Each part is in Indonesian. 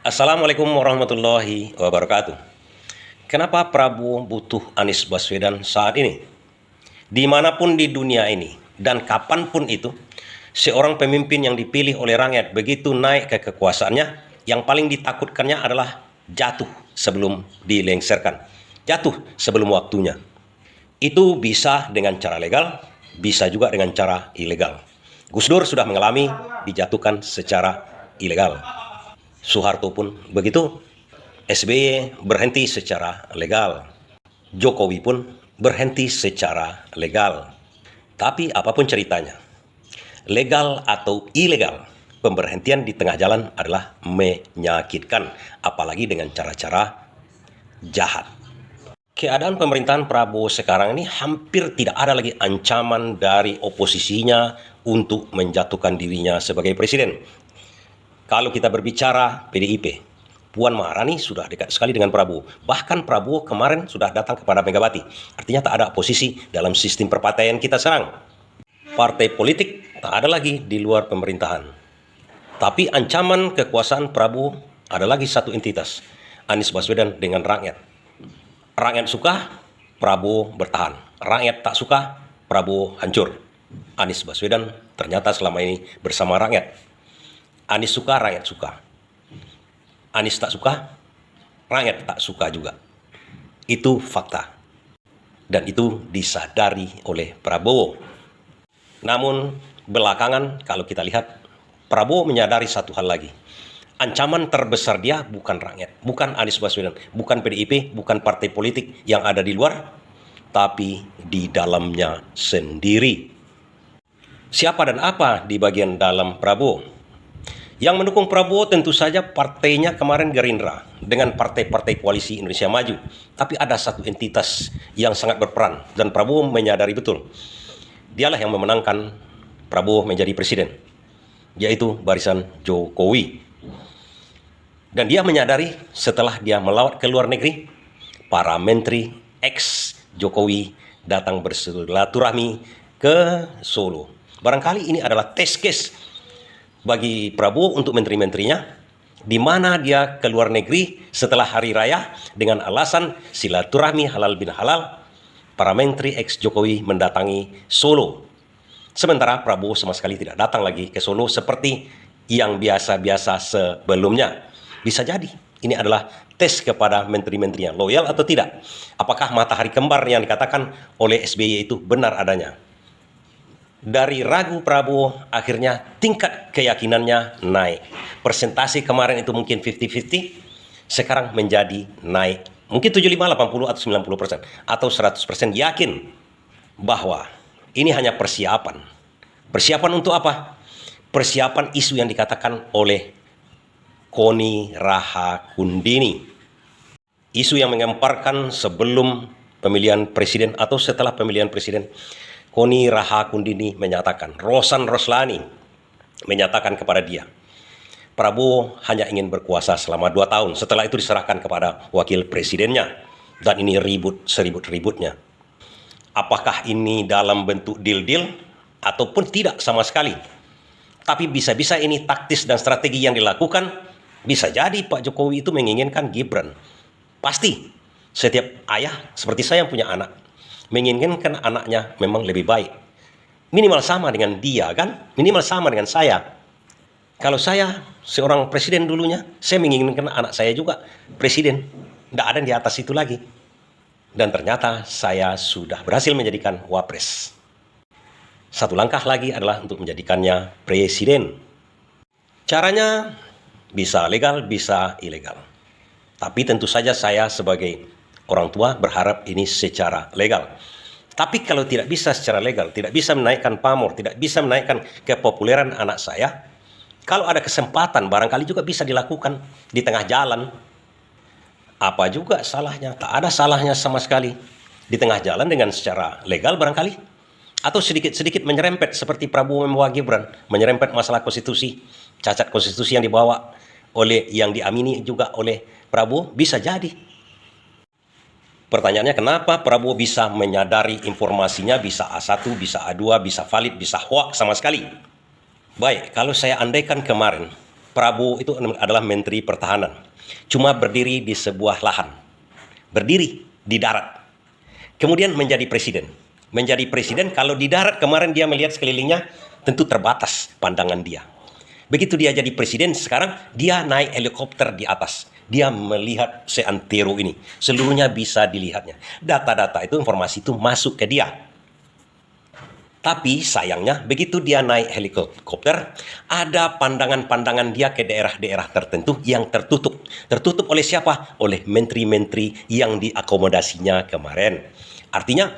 Assalamualaikum warahmatullahi wabarakatuh. Kenapa Prabowo butuh Anies Baswedan saat ini? Dimanapun di dunia ini dan kapanpun itu, seorang pemimpin yang dipilih oleh rakyat begitu naik ke kekuasaannya, yang paling ditakutkannya adalah jatuh sebelum dilengsarkan, jatuh sebelum waktunya. Itu bisa dengan cara legal, bisa juga dengan cara ilegal. Gus Dur sudah mengalami dijatuhkan secara ilegal. Soeharto pun begitu. SBY berhenti secara legal. Jokowi pun berhenti secara legal. Tapi apapun ceritanya, legal atau ilegal, pemberhentian di tengah jalan adalah menyakitkan, apalagi dengan cara-cara jahat. Keadaan pemerintahan Prabowo sekarang ini hampir tidak ada lagi ancaman dari oposisinya untuk menjatuhkan dirinya sebagai presiden. Kalau kita berbicara PDIP, Puan Maharani sudah dekat sekali dengan Prabowo. Bahkan Prabowo kemarin sudah datang kepada Megawati. Artinya tak ada oposisi dalam sistem perpartaian kita sekarang. Partai politik tak ada lagi di luar pemerintahan. Tapi ancaman kekuasaan Prabowo ada lagi satu entitas, Anies Baswedan dengan rakyat. Rakyat suka, Prabowo bertahan. Rakyat tak suka, Prabowo hancur. Anies Baswedan ternyata selama ini bersama rakyat. Anies suka, rakyat suka. Anies tak suka, rakyat tak suka juga. Itu fakta. Dan itu disadari oleh Prabowo. Namun belakangan kalau kita lihat, Prabowo menyadari satu hal lagi. Ancaman terbesar dia bukan rakyat, bukan Anies Baswedan, bukan PDIP, bukan partai politik yang ada di luar, tapi di dalamnya sendiri. Siapa dan apa di bagian dalam Prabowo? Yang mendukung Prabowo tentu saja partainya kemarin Gerindra dengan partai-partai koalisi Indonesia Maju. Tapi ada satu entitas yang sangat berperan dan Prabowo menyadari betul. Dialah yang memenangkan Prabowo menjadi presiden, yaitu barisan Jokowi. Dan dia menyadari setelah dia melawat ke luar negeri, para menteri ex Jokowi datang bersilaturahmi ke Solo. Barangkali ini adalah test case bagi Prabowo untuk menteri-menterinya, di mana dia ke luar negeri setelah hari raya dengan alasan silaturahmi halal bin halal. Para menteri ex Jokowi mendatangi Solo. Sementara Prabowo sama sekali tidak datang lagi ke Solo seperti yang biasa-biasa sebelumnya. Bisa jadi ini adalah tes kepada menteri-menterinya, loyal atau tidak. Apakah matahari kembar yang dikatakan oleh SBY itu benar adanya? Dari ragu Prabowo, akhirnya tingkat keyakinannya naik. Persentase kemarin itu mungkin 50-50, sekarang menjadi naik. Mungkin 75, 80, atau 90%. Atau 100% yakin bahwa ini hanya persiapan. Persiapan untuk apa? Persiapan isu yang dikatakan oleh Koni Rahakundini. Isu yang mengemparkan sebelum pemilihan presiden atau setelah pemilihan presiden. Koni Rahakundini menyatakan, Rosan Roslani menyatakan kepada dia, Prabowo hanya ingin berkuasa selama 2 tahun. Setelah itu diserahkan kepada wakil presidennya. Dan ini ribut seribut-ributnya. Apakah ini dalam bentuk deal-deal ataupun tidak sama sekali? Tapi bisa-bisa ini taktis dan strategi yang dilakukan. Bisa jadi Pak Jokowi itu menginginkan Gibran. Pasti setiap ayah seperti saya yang punya anak menginginkan anaknya memang lebih baik. Minimal sama dengan dia kan? Minimal sama dengan saya. Kalau saya seorang presiden dulunya, saya menginginkan anak saya juga presiden. Tidak ada di atas itu lagi. Dan ternyata saya sudah berhasil menjadikan wapres. Satu langkah lagi adalah untuk menjadikannya presiden. Caranya bisa legal, bisa ilegal. Tapi tentu saja saya sebagai orang tua berharap ini secara legal. Tapi kalau tidak bisa secara legal, tidak bisa menaikkan pamor, tidak bisa menaikkan kepopuleran anak saya, kalau ada kesempatan barangkali juga bisa dilakukan di tengah jalan. Apa juga salahnya? Tak ada salahnya sama sekali. Di tengah jalan dengan secara legal barangkali. Atau sedikit-sedikit menyerempet seperti Prabowo membawa Gibran, menyerempet masalah konstitusi, cacat konstitusi yang dibawa oleh yang diamini juga oleh Prabowo, bisa jadi. Pertanyaannya kenapa Prabowo bisa menyadari informasinya bisa A1, bisa A2, bisa valid, bisa hoax sama sekali? Baik, kalau saya andaikan kemarin Prabowo itu adalah Menteri Pertahanan. Cuma berdiri di sebuah lahan. Berdiri di darat. Kemudian menjadi presiden. Menjadi presiden kalau di darat kemarin dia melihat sekelilingnya tentu terbatas pandangan dia. Begitu dia jadi presiden, sekarang dia naik helikopter di atas. Dia melihat seantero ini. Seluruhnya bisa dilihatnya. Data-data itu, informasi itu masuk ke dia. Tapi sayangnya begitu dia naik helikopter, ada pandangan-pandangan dia ke daerah-daerah tertentu yang tertutup. Tertutup oleh siapa? Oleh menteri-menteri yang diakomodasinya kemarin. Artinya,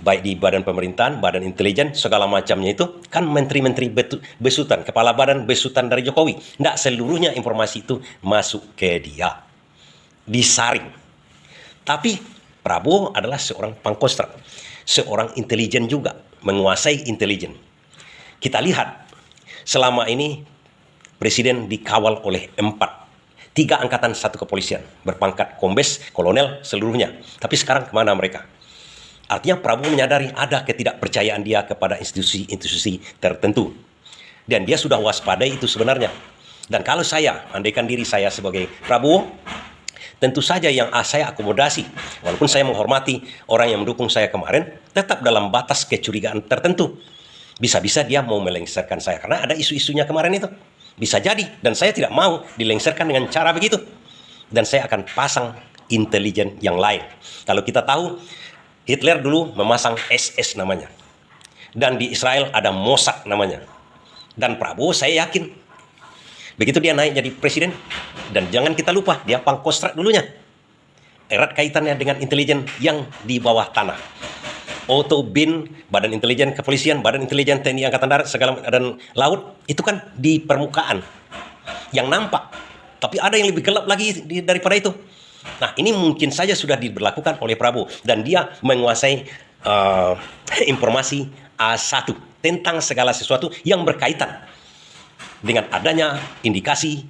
baik di badan pemerintahan, badan intelijen, segala macamnya itu, kan menteri-menteri besutan, kepala badan besutan dari Jokowi. Tidak seluruhnya informasi itu masuk ke dia. Disaring. Tapi Prabowo adalah seorang pangkostrat, seorang intelijen juga, menguasai intelijen. Kita lihat, selama ini Presiden dikawal oleh 3 angkatan 1 kepolisian, berpangkat kombes, kolonel, seluruhnya. Tapi sekarang kemana mereka? Artinya Prabowo menyadari ada ketidakpercayaan dia kepada institusi-institusi tertentu. Dan dia sudah waspadai itu sebenarnya. Dan kalau saya, andaikan diri saya sebagai Prabowo, tentu saja yang saya akomodasi, walaupun saya menghormati orang yang mendukung saya kemarin, tetap dalam batas kecurigaan tertentu. Bisa-bisa dia mau melengsarkan saya, karena ada isu-isunya kemarin itu. Bisa jadi, dan saya tidak mau dilengsarkan dengan cara begitu. Dan saya akan pasang intelijen yang lain. Kalau kita tahu, Hitler dulu memasang SS namanya. Dan di Israel ada Mossad namanya. Dan Prabowo saya yakin, begitu dia naik jadi presiden, dan jangan kita lupa, dia pangkostrat dulunya. Erat kaitannya dengan intelijen yang di bawah tanah. Otto Bin, Badan Intelijen Kepolisian, Badan Intelijen TNI Angkatan Darat, segala dan Laut, itu kan di permukaan yang nampak. Tapi ada yang lebih gelap lagi daripada itu. Nah, ini mungkin saja sudah diberlakukan oleh Prabowo. Dan dia menguasai informasi A1 tentang segala sesuatu yang berkaitan dengan adanya indikasi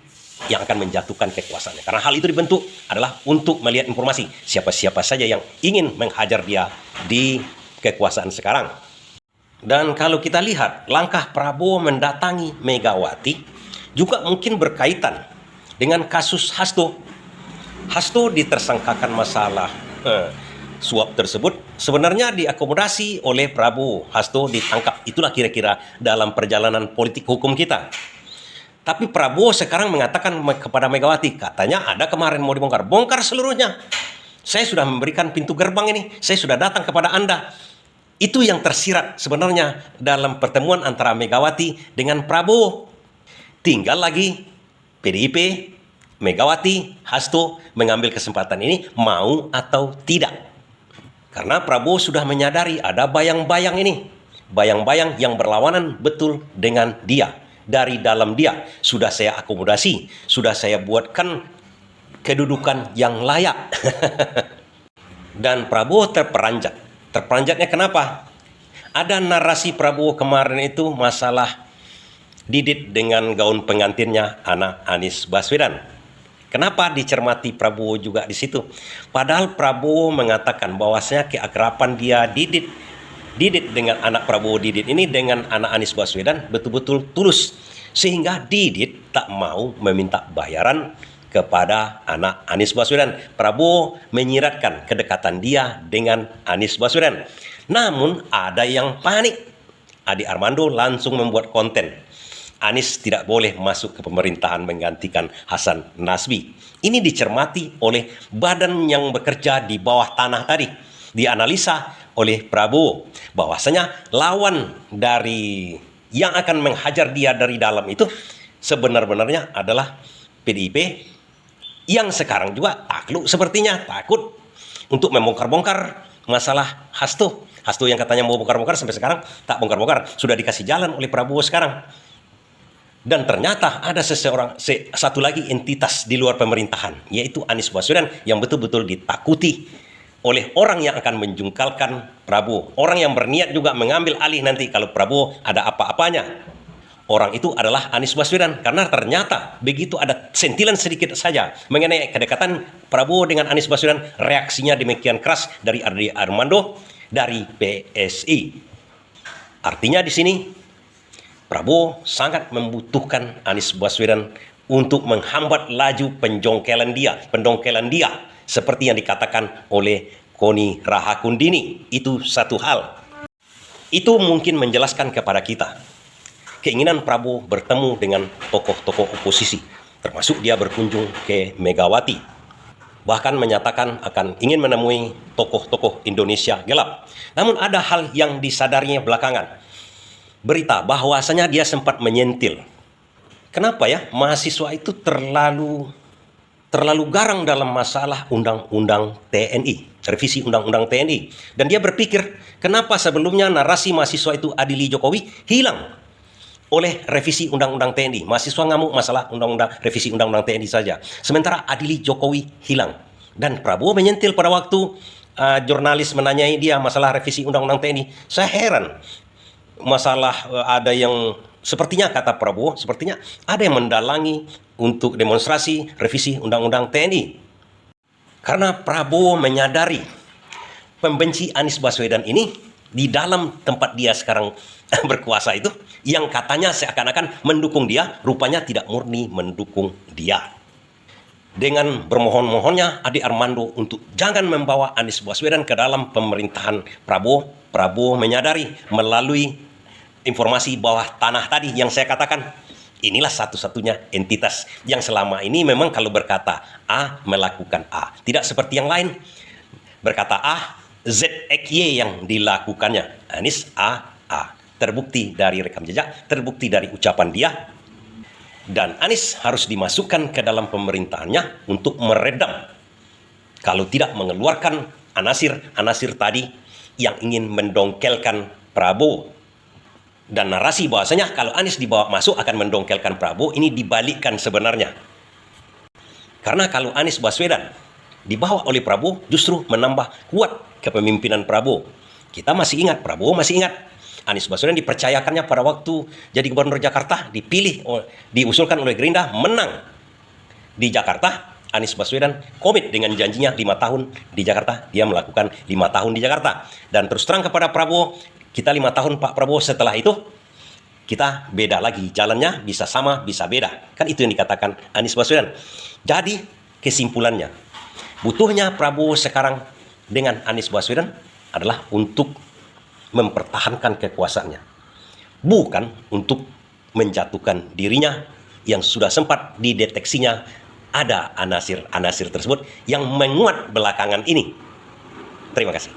yang akan menjatuhkan kekuasaannya. Karena hal itu dibentuk adalah untuk melihat informasi siapa-siapa saja yang ingin menghajar dia di kekuasaan sekarang. Dan kalau kita lihat langkah Prabowo mendatangi Megawati juga mungkin berkaitan dengan kasus Hasto. Hasto ditersangkakan masalah suap tersebut sebenarnya diakomodasi oleh Prabowo. Hasto ditangkap. Itulah kira-kira dalam perjalanan politik hukum kita. Tapi Prabowo sekarang mengatakan kepada Megawati, katanya ada kemarin mau dibongkar. Bongkar seluruhnya. Saya sudah memberikan pintu gerbang ini. Saya sudah datang kepada Anda. Itu yang tersirat sebenarnya dalam pertemuan antara Megawati dengan Prabowo. Tinggal lagi PDIP, Megawati, Hasto mengambil kesempatan ini mau atau tidak. Karena Prabowo sudah menyadari ada bayang-bayang ini. Bayang-bayang yang berlawanan betul dengan dia. Dari dalam dia sudah saya akomodasi, sudah saya buatkan kedudukan yang layak. Dan Prabowo terperanjat. Terperanjatnya kenapa? Ada narasi Prabowo kemarin itu masalah Didit dengan gaun pengantinnya anak Anies Baswedan. Kenapa dicermati Prabowo juga di situ? Padahal Prabowo mengatakan bahwasanya keakraban dia Didit dengan anak Prabowo Didit ini dengan anak Anies Baswedan betul-betul tulus. Sehingga Didit tak mau meminta bayaran kepada anak Anies Baswedan. Prabowo menyiratkan kedekatan dia dengan Anies Baswedan. Namun ada yang panik. Adi Armando langsung membuat konten. Anies tidak boleh masuk ke pemerintahan menggantikan Hasan Nasbi. Ini dicermati oleh badan yang bekerja di bawah tanah tadi. Dianalisa oleh Prabowo bahwasanya lawan dari yang akan menghajar dia dari dalam itu sebenar-benarnya adalah PDIP yang sekarang juga takluk sepertinya takut untuk membongkar-bongkar masalah Hasto. Hasto yang katanya mau bongkar-bongkar sampai sekarang tak bongkar-bongkar, sudah dikasih jalan oleh Prabowo sekarang. Dan ternyata ada satu lagi entitas di luar pemerintahan, yaitu Anies Baswedan yang betul-betul ditakuti oleh orang yang akan menjungkalkan Prabowo. Orang yang berniat juga mengambil alih nanti kalau Prabowo ada apa-apanya. Orang itu adalah Anies Baswedan. Karena ternyata begitu ada sentilan sedikit saja mengenai kedekatan Prabowo dengan Anies Baswedan, reaksinya demikian keras dari Adi Armando dari PSI. Artinya di sini Prabowo sangat membutuhkan Anies Baswedan untuk menghambat laju pendongkelan dia seperti yang dikatakan oleh Koni Rahakundini. Itu satu hal. Itu mungkin menjelaskan kepada kita keinginan Prabowo bertemu dengan tokoh-tokoh oposisi, termasuk dia berkunjung ke Megawati, bahkan menyatakan akan ingin menemui tokoh-tokoh Indonesia gelap. Namun ada hal yang disadarinya belakangan, berita bahwasanya dia sempat menyentil. Kenapa ya mahasiswa itu terlalu garang dalam masalah undang-undang TNI, revisi undang-undang TNI. Dan dia berpikir, kenapa sebelumnya narasi mahasiswa itu adili Jokowi hilang oleh revisi undang-undang TNI. Mahasiswa ngamuk masalah revisi undang-undang TNI saja. Sementara adili Jokowi hilang. Dan Prabowo menyentil pada waktu jurnalis menanyai dia masalah revisi undang-undang TNI. Saya heran. Masalah ada yang sepertinya, kata Prabowo, sepertinya ada yang mendalangi untuk demonstrasi revisi undang-undang TNI. Karena Prabowo menyadari pembenci Anies Baswedan ini di dalam tempat dia sekarang berkuasa itu, yang katanya seakan-akan mendukung dia, rupanya tidak murni mendukung dia. Dengan bermohon-mohonnya Ade Armando untuk jangan membawa Anies Baswedan ke dalam pemerintahan Prabowo, Prabowo menyadari melalui informasi bawah tanah tadi yang saya katakan, inilah satu-satunya entitas yang selama ini memang kalau berkata A, melakukan A. Tidak seperti yang lain, berkata A, ZXY yang dilakukannya. Anies A. Terbukti dari rekam jejak, terbukti dari ucapan dia. Dan Anies harus dimasukkan ke dalam pemerintahannya untuk meredam, kalau tidak mengeluarkan anasir-anasir tadi yang ingin mendongkelkan Prabowo. Dan narasi bahwasanya kalau Anies dibawa masuk akan mendongkelkan Prabowo, ini dibalikkan sebenarnya. Karena kalau Anies Baswedan dibawa oleh Prabowo justru menambah kuat kepemimpinan Prabowo. Kita masih ingat, Prabowo masih ingat, Anies Baswedan dipercayakannya pada waktu jadi gubernur Jakarta, diusulkan oleh Gerindra, menang di Jakarta. Anies Baswedan komit dengan janjinya 5 tahun di Jakarta, dia melakukan 5 tahun di Jakarta. Dan terus terang kepada Prabowo, kita 5 tahun Pak Prabowo, setelah itu kita beda lagi, jalannya bisa sama, bisa beda. Kan itu yang dikatakan Anies Baswedan. Jadi kesimpulannya, butuhnya Prabowo sekarang dengan Anies Baswedan adalah untuk mempertahankan kekuasaannya, bukan untuk menjatuhkan dirinya yang sudah sempat dideteksinya ada anasir-anasir tersebut yang menguat belakangan ini. Terima kasih.